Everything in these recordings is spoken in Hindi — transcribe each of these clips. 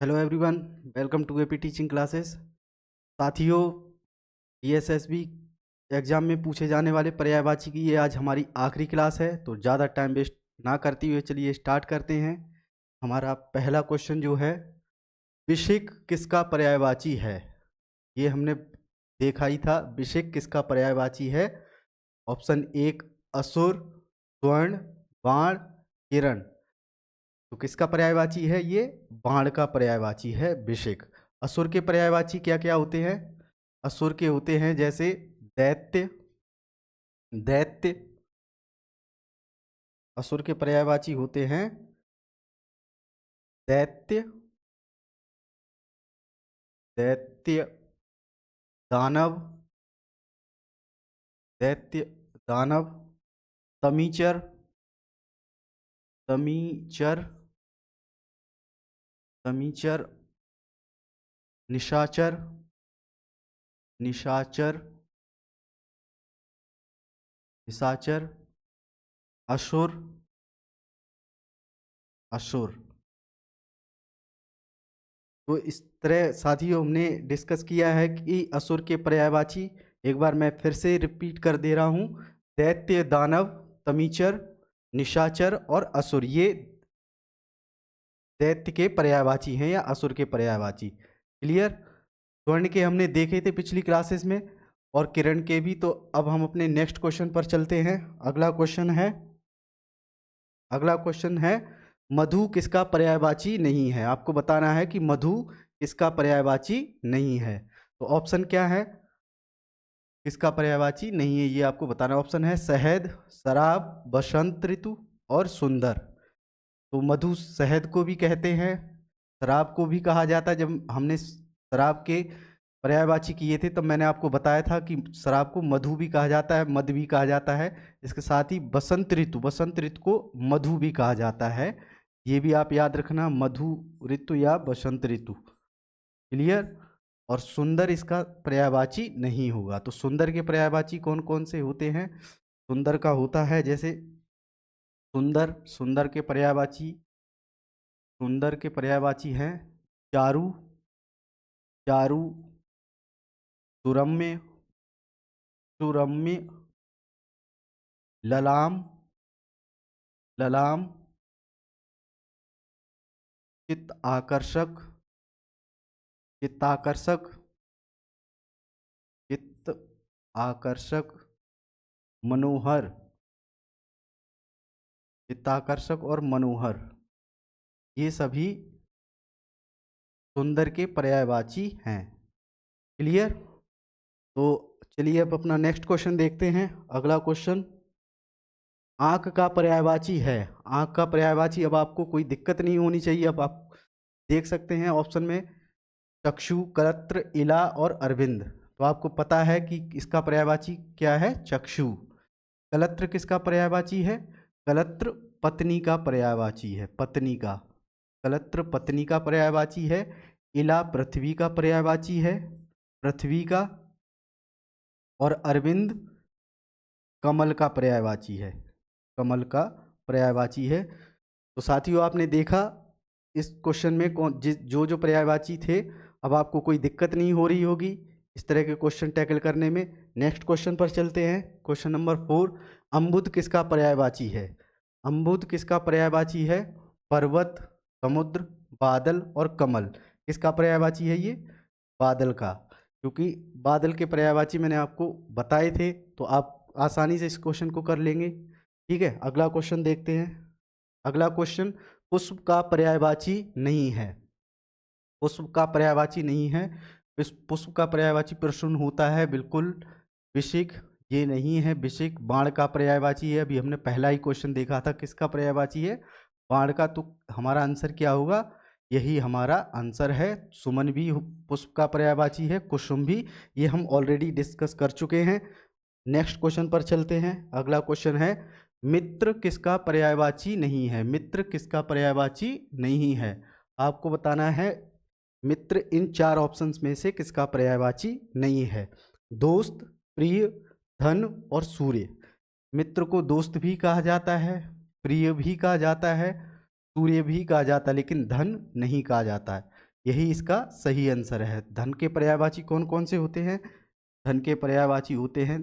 Hello everyone, welcome to AP teaching classes. साथियों, ईएसएसबी एग्ज़ाम में पूछे जाने वाले पर्यायवाची की ये आज हमारी आखिरी क्लास है, तो ज़्यादा टाइम वेस्ट ना करते हुए चलिए स्टार्ट करते हैं। हमारा पहला क्वेश्चन जो है, विशिक किसका पर्यायवाची है? ये हमने देखा ही था। विशिक किसका पर्यायवाची है? ऑप्शन एक असुर, स्वर्ण, बाण, किरण। तो किसका पर्यायवाची है ये? बाण का पर्यायवाची है विशिक। असुर के पर्यायवाची क्या क्या होते हैं? असुर के होते हैं जैसे दैत्य। दैत्य असुर के पर्यायवाची होते हैं दैत्य, दैत्य, दानव, दैत्य, दानव, तमीचर, तमीचर, तमीचर, निशाचर, निशाचर, निशाचर, असुर, असुर। तो इस तरह साथियों हमने डिस्कस किया है कि असुर के पर्यायवाची, एक बार मैं फिर से रिपीट कर दे रहा हूं, दैत्य, दानव, तमीचर, निशाचर और असुर। ये दैत्य के पर्यायवाची हैं या असुर के पर्यायवाची। क्लियर? स्वर्ण के हमने देखे थे पिछली क्लासेस में और किरण के भी। तो अब हम अपने नेक्स्ट क्वेश्चन पर चलते हैं। अगला क्वेश्चन है मधु किसका पर्यायवाची नहीं है? आपको बताना है कि मधु किसका पर्यायवाची नहीं है। तो ऑप्शन क्या है किसका पर्यायवाची नहीं है, ये आपको बताना। ऑप्शन है शहद, शराब, बसंत ऋतु और सुंदर। तो मधु शहद को भी कहते हैं, शराब को भी कहा जाता है। जब हमने शराब के पर्यायवाची किए थे तब मैंने आपको बताया था कि शराब को मधु भी कहा जाता है, मद भी कहा जाता है। इसके साथ ही बसंत ऋतु, बसंत ऋतु को मधु भी कहा जाता है। ये भी आप याद रखना, मधु ऋतु या बसंत ऋतु। क्लियर? और सुंदर इसका पर्यायवाची नहीं होगा। तो सुंदर के पर्यायवाची कौन कौन से होते हैं? सुंदर का होता है जैसे सुंदर, सुंदर के पर्यायवाची हैं चारु, चारु, सुरम्य, सुरम्य, ललाम, ललाम, चित्त आकर्षक, चित्ताकर्षक, चित्त आकर्षक, मनोहर, चित्ताकर्षक और मनोहर। ये सभी सुंदर के पर्यायवाची हैं। क्लियर? तो चलिए अब अपना नेक्स्ट क्वेश्चन देखते हैं। अगला क्वेश्चन आंख का पर्यायवाची है। आंख का पर्यायवाची, अब आपको कोई दिक्कत नहीं होनी चाहिए। अब आप देख सकते हैं ऑप्शन में चक्षु, कलत्र, इला और अरविंद। तो आपको पता है कि इसका पर्यायवाची क्या है? चक्षु। कलत्र किसका पर्यायवाची है? कलत्र पत्नी का पर्यायवाची है, पत्नी का। कलत्र पत्नी का पर्यायवाची है। इला पृथ्वी का पर्यायवाची है, पृथ्वी का। और अरविंद कमल का पर्यायवाची है, कमल का पर्यायवाची है। तो साथियों आपने देखा इस क्वेश्चन में कौन जो जो पर्यायवाची थे। अब आपको कोई दिक्कत नहीं हो रही होगी इस तरह के क्वेश्चन टैकल करने में। नेक्स्ट क्वेश्चन पर चलते हैं। क्वेश्चन नंबर 4, अम्बुद किसका पर्यायवाची है? अम्बुद किसका पर्यायवाची है? पर्वत, समुद्र, बादल और कमल। किसका पर्यायवाची है ये? बादल का। क्योंकि बादल के पर्यायवाची मैंने आपको बताए थे, तो आप आसानी से इस क्वेश्चन को कर लेंगे। ठीक है, अगला क्वेश्चन देखते हैं। अगला क्वेश्चन पुष्प का पर्यायवाची नहीं है। पुष्प का पर्यायवाची नहीं है। पुष्प का पर्यायवाची प्रश्न होता है बिल्कुल विशिक, ये नहीं है विशिक। बाण का पर्यायवाची है, अभी हमने पहला ही क्वेश्चन देखा था किसका पर्यायवाची है? बाण का। तो हमारा आंसर क्या होगा? यही हमारा आंसर है। सुमन भी पुष्प का पर्यायवाची है, कुसुम भी। ये हम ऑलरेडी डिस्कस कर चुके हैं। नेक्स्ट क्वेश्चन पर चलते हैं। अगला क्वेश्चन है मित्र किसका पर्यायवाची नहीं है? मित्र किसका पर्यायवाची नहीं है? आपको बताना है मित्र इन चार ऑप्शंस में से किसका पर्यायवाची नहीं है। दोस्त, प्रिय, धन और सूर्य। मित्र को दोस्त भी कहा जाता है, प्रिय भी कहा जाता है, सूर्य भी कहा जाता है, लेकिन धन नहीं कहा जाता है। यही इसका सही आंसर है। धन के पर्यायवाची कौन कौन से होते हैं? धन के पर्यायवाची होते हैं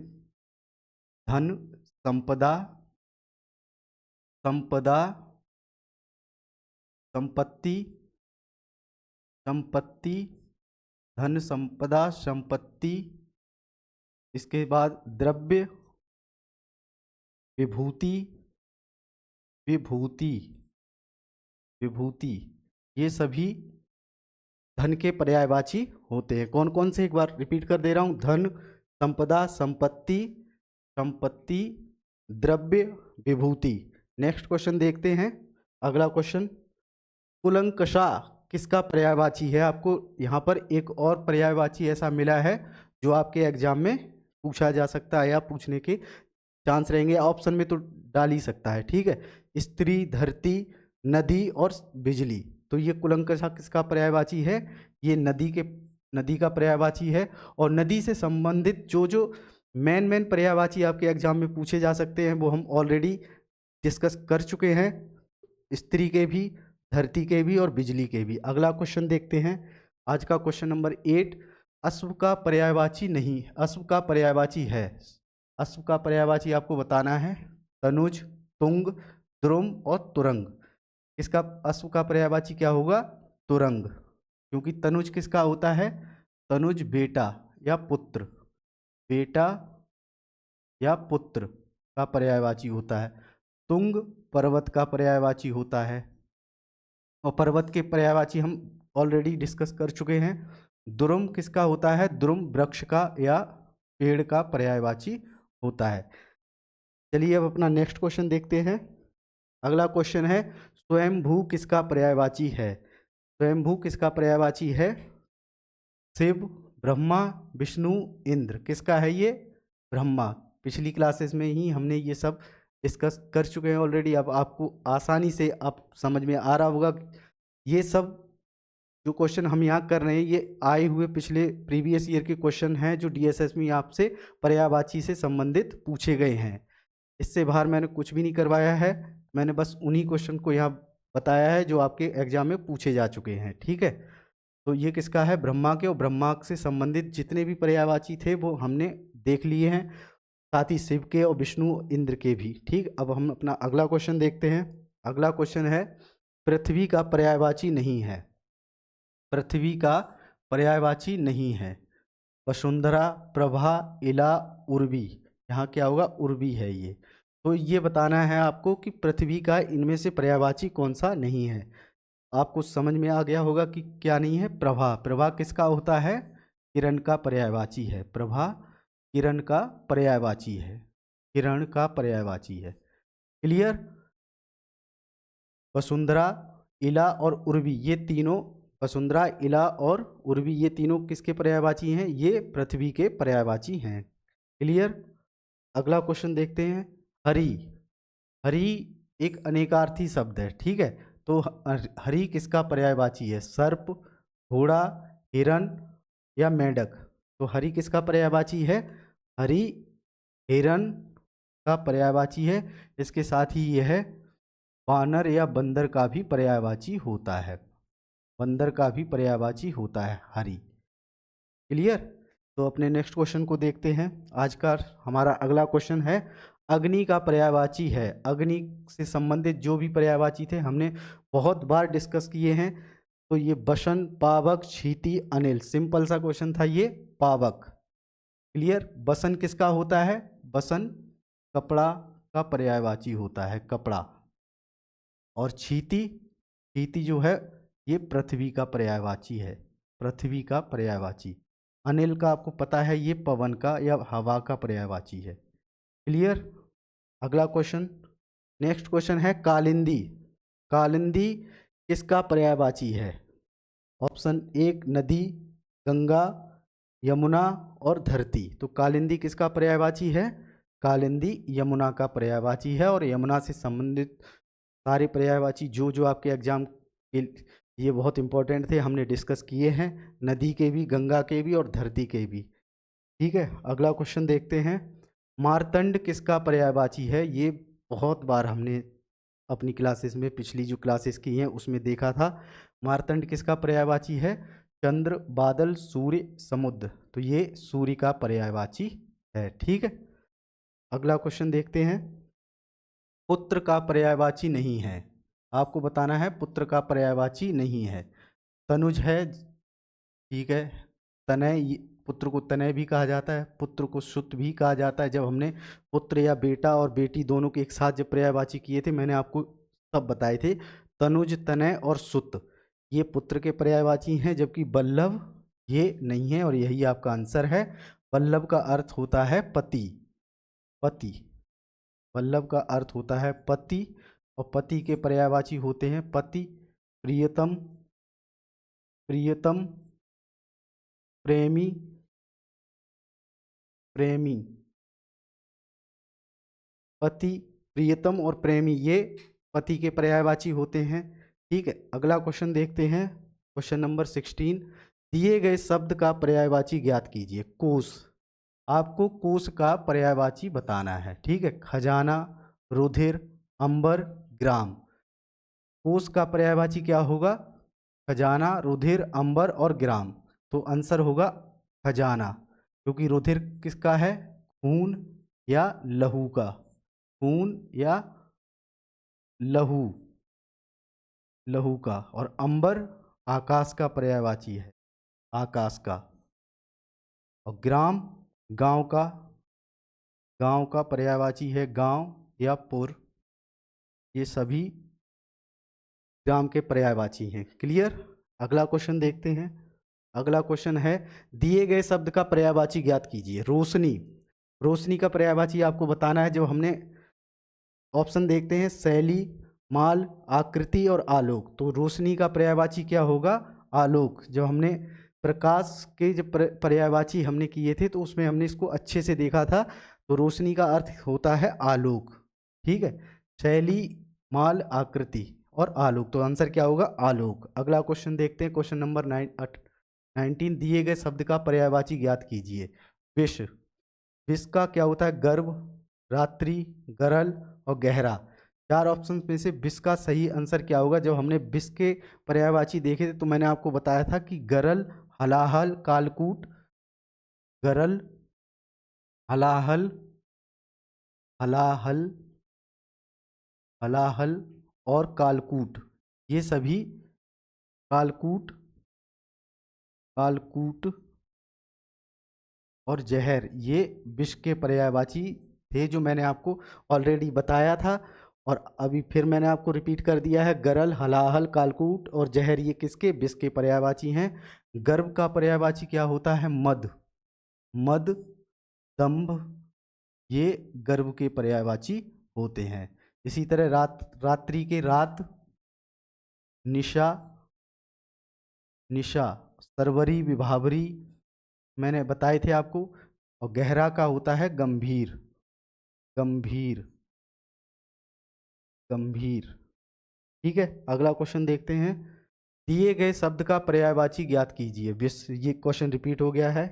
धन, संपदा, संपदा, संपत्ति, संपत्ति, धन, संपदा, संपत्ति, इसके बाद द्रव्य, विभूति, विभूति, विभूति, ये सभी धन के पर्यायवाची होते हैं। कौन कौन से, एक बार रिपीट कर दे रहा हूं, धन, संपदा, संपत्ति, संपत्ति, द्रव्य, विभूति। नेक्स्ट क्वेश्चन देखते हैं। अगला क्वेश्चन, कुलंकषा किसका पर्यायवाची है? आपको यहाँ पर एक और पर्यायवाची ऐसा मिला है जो आपके एग्जाम में पूछा जा सकता है या पूछने के चांस रहेंगे। ऑप्शन में तो डाल ही सकता है, ठीक है। स्त्री, धरती, नदी और बिजली। तो ये कुलंकषा किसका पर्यायवाची है? ये नदी का पर्यायवाची है। और नदी से संबंधित जो मेन पर्यायवाची आपके एग्जाम में पूछे जा सकते हैं वो हम ऑलरेडी डिस्कस कर चुके हैं, स्त्री के भी, धरती के भी और बिजली के भी। अगला क्वेश्चन देखते हैं, आज का क्वेश्चन नंबर 8। अश्व का पर्यायवाची नहीं, अश्व का पर्यायवाची है। अश्व का पर्यायवाची आपको बताना है तनुज, तुंग, द्रुम और तुरंग। इसका अश्व का पर्यायवाची क्या होगा? तुरंग। क्योंकि तनुज किसका होता है? तनुज बेटा या पुत्र, बेटा या पुत्र का पर्यायवाची होता है। तुंग पर्वत का पर्यायवाची होता है, और पर्वत के पर्यायवाची हम ऑलरेडी डिस्कस कर चुके हैं। द्रुम किसका होता है? द्रुम वृक्ष का या पेड़ का पर्यायवाची होता है। चलिए अब अपना नेक्स्ट क्वेश्चन देखते हैं। अगला क्वेश्चन है, स्वयंभू किसका पर्यायवाची है? स्वयंभू किसका पर्यायवाची है? शिव, ब्रह्मा, विष्णु, इंद्र। किसका है ये? ब्रह्मा। पिछली क्लासेस में ही हमने ये सब डिस्कस कर चुके हैं ऑलरेडी। अब आपको आसानी से अब समझ में आ रहा होगा। ये सब जो क्वेश्चन हम यहाँ कर रहे हैं ये आए हुए पिछले प्रीवियस ईयर के क्वेश्चन हैं जो डीएसएस में आपसे पर्यायवाची से संबंधित पूछे गए हैं। इससे बाहर मैंने कुछ भी नहीं करवाया है, मैंने बस उन्हीं क्वेश्चन को यहाँ बताया है जो आपके एग्जाम में पूछे जा चुके हैं, ठीक है। तो ये किसका है? ब्रह्मा के। और ब्रह्मा से संबंधित जितने भी पर्यायवाची थे वो हमने देख लिए हैं, साथ ही शिव के और विष्णु, इंद्र के भी, ठीक। अब हम अपना अगला क्वेश्चन देखते हैं। अगला क्वेश्चन है, पृथ्वी का पर्यायवाची नहीं है। पृथ्वी का पर्यायवाची नहीं है। वसुंधरा, प्रभा, इला, उर्वी। यहाँ क्या होगा? उर्वी है ये। तो ये बताना है आपको कि पृथ्वी का इनमें से पर्यायवाची कौन सा नहीं है। आपको समझ में आ गया होगा कि क्या नहीं है? प्रभा। प्रभा किसका होता है? किरण का पर्यायवाची है। प्रभा किरण का पर्यायवाची है, किरण का पर्यायवाची है। क्लियर? वसुंधरा, इला और उर्वी, ये तीनों, वसुंधरा, इला और उर्वी, ये तीनों किसके पर्यायवाची हैं? ये पृथ्वी के पर्यायवाची हैं। क्लियर? अगला क्वेश्चन देखते हैं। हरि। हरि एक अनेकार्थी शब्द है, ठीक है। तो हरि किसका पर्यायवाची है? सर्प, घोड़ा, हिरण या मेंढक। तो हरि किसका पर्यायवाची है? हरि हिरण का पर्यायवाची है। इसके साथ ही यह वानर या बंदर का भी पर्यायवाची होता है। बंदर का भी पर्यायवाची होता है हरि। क्लियर? तो अपने नेक्स्ट क्वेश्चन को देखते हैं। आज का हमारा अगला क्वेश्चन है, अग्नि का पर्यायवाची है। अग्नि से संबंधित जो भी पर्यायवाची थे हमने बहुत बार डिस्कस किए हैं। तो ये बसन, पावक, क्षिति, अनिल। सिंपल सा क्वेश्चन था ये, पावक। क्लियर? बसन किसका होता है? बसन कपड़ा का पर्यायवाची होता है, कपड़ा। और क्षिति, क्षिति जो है ये पृथ्वी का पर्यायवाची है, पृथ्वी का पर्यायवाची। अनिल का आपको पता है ये पवन का या हवा का पर्यायवाची है। क्लियर? अगला क्वेश्चन, नेक्स्ट क्वेश्चन है, कालिंदी। कालिंदी किसका पर्यायवाची है? ऑप्शन 1 नदी, गंगा, यमुना और धरती। तो कालिंदी किसका पर्यायवाची है? कालिंदी यमुना का पर्यायवाची है। और यमुना से संबंधित सारे पर्यायवाची जो जो आपके एग्जाम के ये बहुत इंपॉर्टेंट थे हमने डिस्कस किए हैं, नदी के भी, गंगा के भी और धरती के भी, ठीक है। अगला क्वेश्चन देखते हैं, मार्तंड किसका पर्यायवाची है? ये बहुत बार हमने अपनी क्लासेस में, पिछली जो क्लासेस की हैं उसमें देखा था। मार्तंड किसका पर्यायवाची है? चंद्र, बादल, सूर्य, समुद्र। तो ये सूर्य का पर्यायवाची है। ठीक है, अगला क्वेश्चन देखते हैं। पुत्र का पर्यायवाची नहीं है, आपको बताना है पुत्र का पर्यायवाची नहीं है। तनुज है, ठीक है। तनय, पुत्र को तनय भी कहा जाता है, पुत्र को सुत भी कहा जाता है। जब हमने पुत्र या बेटा और बेटी दोनों के एक साथ जब पर्यायवाची किए थे, मैंने आपको सब बताए थे। तनुज, तनय और सुत ये पुत्र के पर्यायवाची हैं, जबकि बल्लभ ये नहीं है, और यही आपका आंसर है। बल्लभ का अर्थ होता है पति, पति। बल्लभ का अर्थ होता है पति, और पति के पर्यायवाची होते हैं पति, प्रियतम, प्रियतम, प्रेमी, प्रेमी। पति, प्रियतम और प्रेमी ये पति के पर्यायवाची होते हैं। ठीक है, अगला क्वेश्चन देखते हैं, क्वेश्चन नंबर 16। दिए गए शब्द का पर्यायवाची ज्ञात कीजिए। कोष, आपको कोष का पर्यायवाची बताना है। ठीक है, खजाना, रुधिर, अंबर, ग्राम। कोष का पर्यायवाची क्या होगा? खजाना, रुधिर, अंबर और ग्राम। तो आंसर होगा खजाना, क्योंकि रुधिर किसका है? खून या लहू का, खून या लहू, लहू का। और अंबर आकाश का पर्यायवाची है, आकाश का। और ग्राम गांव का, गांव का पर्यायवाची है गांव या पुर। ये सभी ग्राम के पर्यायवाची हैं। क्लियर, अगला क्वेश्चन देखते हैं। अगला क्वेश्चन है, दिए गए शब्द का पर्यायवाची ज्ञात कीजिए। रोशनी, रोशनी का पर्यायवाची आपको बताना है। जब हमने ऑप्शन देखते हैं शैली, माल, आकृति और आलोक, तो रोशनी का पर्यायवाची क्या होगा? आलोक। जब हमने प्रकाश के जब पर्यायवाची हमने किए थे, तो उसमें हमने इसको अच्छे से देखा था। तो रोशनी का अर्थ होता है आलोक। ठीक है, शैली, माल, आकृति और आलोक, तो आंसर क्या होगा? आलोक। अगला क्वेश्चन देखते हैं, क्वेश्चन नंबर 19। दिए गए शब्द का पर्यायवाची ज्ञात कीजिए। विष, विष का क्या होता है? गर्भ, रात्रि, गरल और गहरा। चार ऑप्शन में से विष का सही आंसर क्या होगा? जब हमने विष के पर्यायवाची देखे थे, तो मैंने आपको बताया था कि गरल, हलाहल, कालकूट, गरल, हलाहल, हलाहल, हलाहल और कालकूट, ये सभी कालकूट, कालकूट और जहर ये विष के पर्यायवाची थे, जो मैंने आपको ऑलरेडी बताया था। और अभी फिर मैंने आपको रिपीट कर दिया है, गरल, हलाहल, कालकूट और जहर ये किसके? विष के पर्यायवाची हैं। गर्भ का पर्यायवाची क्या होता है? मद, मद, दंभ, ये गर्भ के पर्यायवाची होते हैं। इसी तरह रात्रि के रात, निशा, निशा, सरवरी, विभावरी मैंने बताए थे आपको। और गहरा का होता है गंभीर, गंभीर, गंभीर। ठीक है, अगला क्वेश्चन देखते हैं। दिए गए शब्द का पर्यायवाची ज्ञात कीजिए। ये क्वेश्चन रिपीट हो गया है।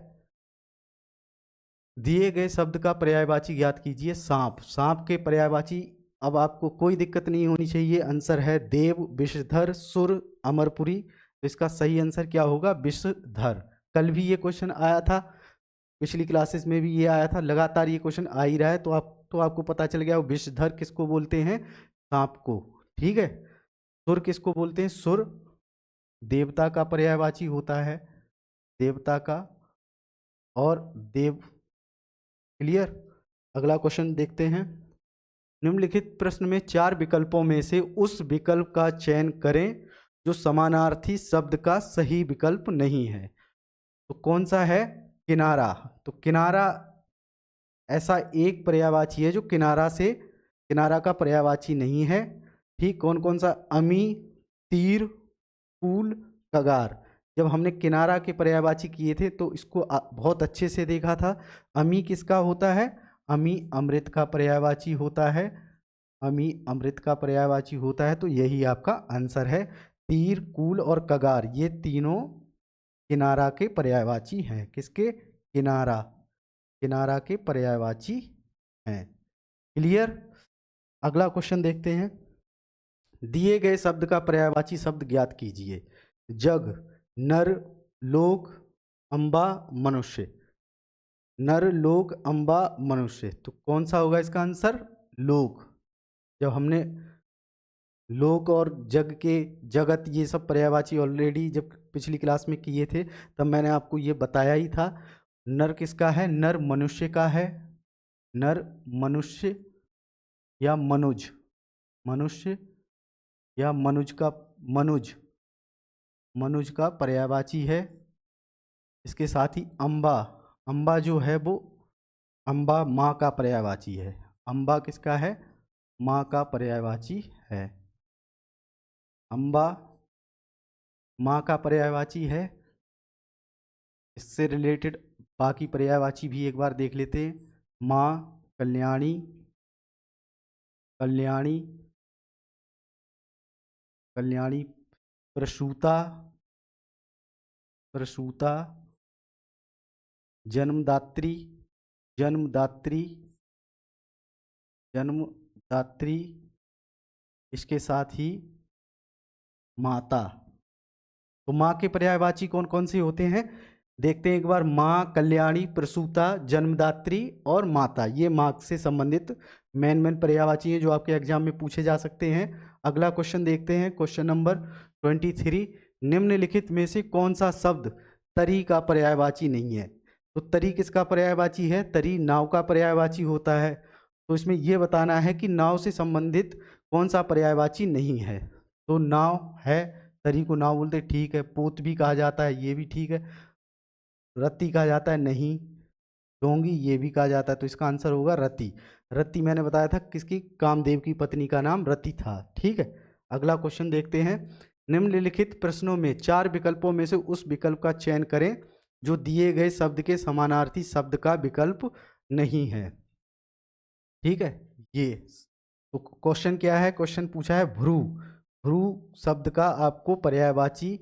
दिए गए शब्द का पर्यायवाची ज्ञात कीजिए। सांप, सांप के पर्यायवाची अब आपको कोई दिक्कत नहीं होनी चाहिए। आंसर है देव, विषधर, सुर, अमरपुरी। तो इसका सही आंसर क्या होगा? विषधर। कल भी ये क्वेश्चन आया था, पिछली क्लासेस में भी ये आया था, लगातार ये क्वेश्चन आ ही रहा है। तो आपको पता चल गया विषधर किसको बोलते हैं? सांप को। ठीक है, सुर किसको बोलते हैं? सुर देवता का पर्यायवाची होता है, देवता का। और देव। क्लियर, अगला क्वेश्चन देखते हैं। निम्नलिखित प्रश्न में 4 विकल्पों में से उस विकल्प का चयन करें जो समानार्थी शब्द का सही विकल्प नहीं है। तो कौन सा है? किनारा। तो किनारा ऐसा एक पर्यायवाची है जो किनारा का पर्यायवाची नहीं है। ठीक, कौन कौन सा? अमी, तीर, कूल, कगार। जब हमने किनारा के पर्यायवाची किए थे, तो इसको बहुत अच्छे से देखा था। अमी किसका होता है? अमी अमृत का पर्यायवाची होता है, अमी अमृत का पर्यायवाची होता है। तो यही आपका आंसर है। तीर, कूल और कगार ये तीनों किनारा के पर्यायवाची हैं। किसके? किनारा, किनारा के पर्यायवाची हैं। क्लियर, अगला क्वेश्चन देखते हैं। दिए गए शब्द का पर्यायवाची शब्द ज्ञात कीजिए। जग, नर, लोक, अम्बा, मनुष्य। नर, लोक, अम्बा, मनुष्य, तो कौन सा होगा इसका आंसर? लोक। जब हमने लोक और जग के, जगत, ये सब पर्यायवाची ऑलरेडी जब पिछली क्लास में किए थे तब मैंने आपको ये बताया ही था। नर किसका है? नर मनुष्य का है। नर मनुष्य या मनुज, मनुष्य या मनुज का, मनुज, मनुज का पर्यायवाची है। इसके साथ ही अम्बा, अम्बा जो है वो, अम्बा माँ का पर्यायवाची है। अम्बा किसका है? माँ का पर्यायवाची है। अम्बा माँ का पर्यायवाची है। इससे रिलेटेड बाकी पर्यायवाची भी एक बार देख लेते हैं। माँ, कल्याणी, कल्याणी, कल्याणी, प्रसूता, प्रसूता, जन्मदात्री, जन्मदात्री, जन्मदात्री, इसके साथ ही माता। तो माँ के पर्यायवाची कौन कौन से होते हैं देखते हैं एक बार। माँ, कल्याणी, प्रसूता, जन्मदात्री और माता, ये माँ से संबंधित मेन पर्यायवाची हैं जो आपके एग्जाम में पूछे जा सकते हैं। अगला क्वेश्चन देखते हैं, क्वेश्चन नंबर 23। निम्नलिखित में से कौन सा शब्द तरी का पर्यायवाची नहीं है? तो तरी किसका पर्यायवाची है? तरी नाव का पर्यायवाची होता है। तो इसमें यह बताना है कि नाव से संबंधित कौन सा पर्यायवाची नहीं है। तो नाव है, तरी को नाव बोलते, ठीक है। पोत भी कहा जाता है, ये भी ठीक है। रति कहा जाता है, नहीं। डोंगी, ये भी कहा जाता है, तो इसका आंसर होगा रति। रति मैंने बताया था किसकी? कामदेव की पत्नी का नाम रति था, ठीक है। अगला क्वेश्चन देखते हैं। निम्नलिखित प्रश्नों में 4 विकल्पों में से उस विकल्प का चयन करें जो दिए गए शब्द के समानार्थी शब्द का विकल्प नहीं है, ठीक है। ये तो क्वेश्चन क्या है? क्वेश्चन पूछा है भ्रू। भ्रू शब्द का आपको पर्यायवाची,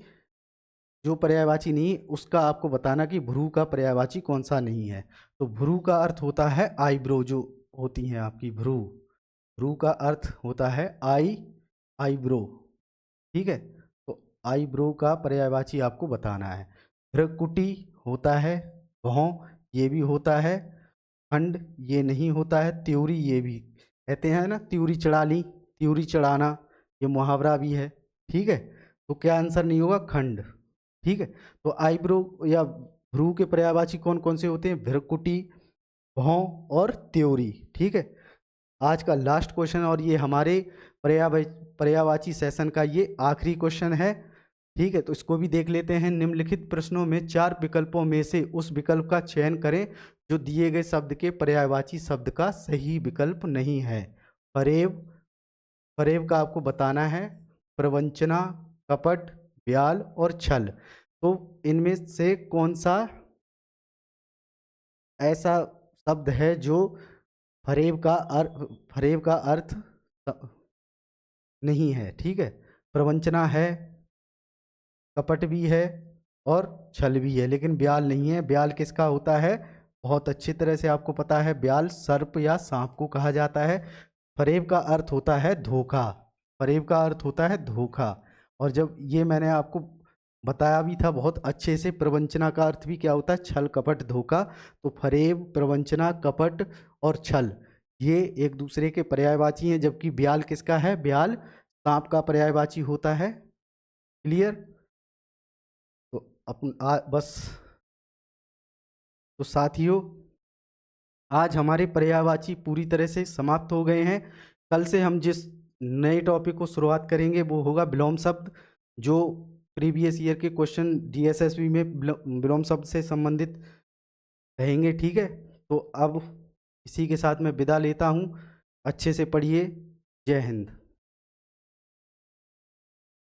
जो पर्यायवाची नहीं उसका आपको बताना कि भ्रू का पर्यायवाची कौन सा नहीं है। तो भ्रू का अर्थ होता है आईब्रो, जो होती हैं आपकी भ्रू। भ्रू का अर्थ होता है आईब्रो, ठीक है। तो आईब्रो का पर्यायवाची आपको बताना है। भ्रकुटी होता है, भौं ये भी होता है, खंड ये नहीं होता है, त्योरी ये भी कहते हैं ना, त्योरी चढ़ा ली, त्योरी चढ़ाना, ये मुहावरा भी है, ठीक है। तो क्या आंसर नहीं होगा? खंड, ठीक है। तो आईब्रो या भ्रू के पर्यायवाची कौन कौन से होते हैं? भ्रकुटी, भौं और त्योरी, ठीक है। आज का लास्ट क्वेश्चन और ये हमारे पर्यायवाची सेशन का ये आखिरी क्वेश्चन है, ठीक है। तो इसको भी देख लेते हैं। निम्नलिखित प्रश्नों में 4 विकल्पों में से उस विकल्प का चयन करें जो दिए गए शब्द के पर्यायवाची शब्द का सही विकल्प नहीं है। फरेब, फरेब का आपको बताना है। प्रवंचना, कपट, ब्याल और छल, तो इनमें से कौन सा ऐसा शब्द है जो फरेब का अर्थ नहीं है, ठीक है। प्रवंचना है, कपट भी है और छल भी है, लेकिन ब्याल नहीं है। ब्याल किसका होता है? बहुत अच्छी तरह से आपको पता है, ब्याल सर्प या सांप को कहा जाता है। फरेब का अर्थ होता है धोखा, फरेब का अर्थ होता है धोखा। और जब ये मैंने आपको बताया भी था बहुत अच्छे से, प्रवंचना का अर्थ भी क्या होता है? छल, कपट, धोखा। तो फरेब, प्रवंचना, कपट और छल ये एक दूसरे के पर्यायवाची हैं, जबकि ब्याल किसका है? ब्याल सांप का पर्यायवाची होता है। क्लियर? तो बस, तो साथियों आज हमारे पर्यायवाची पूरी तरह से समाप्त हो गए हैं। कल से हम जिस नए टॉपिक को शुरुआत करेंगे वो होगा विलोम शब्द, जो प्रीवियस ईयर के क्वेश्चन DSSB में विलोम शब्द से संबंधित रहेंगे, ठीक है। तो अब इसी के साथ मैं विदा लेता हूँ। अच्छे से पढ़िए। जय हिंद।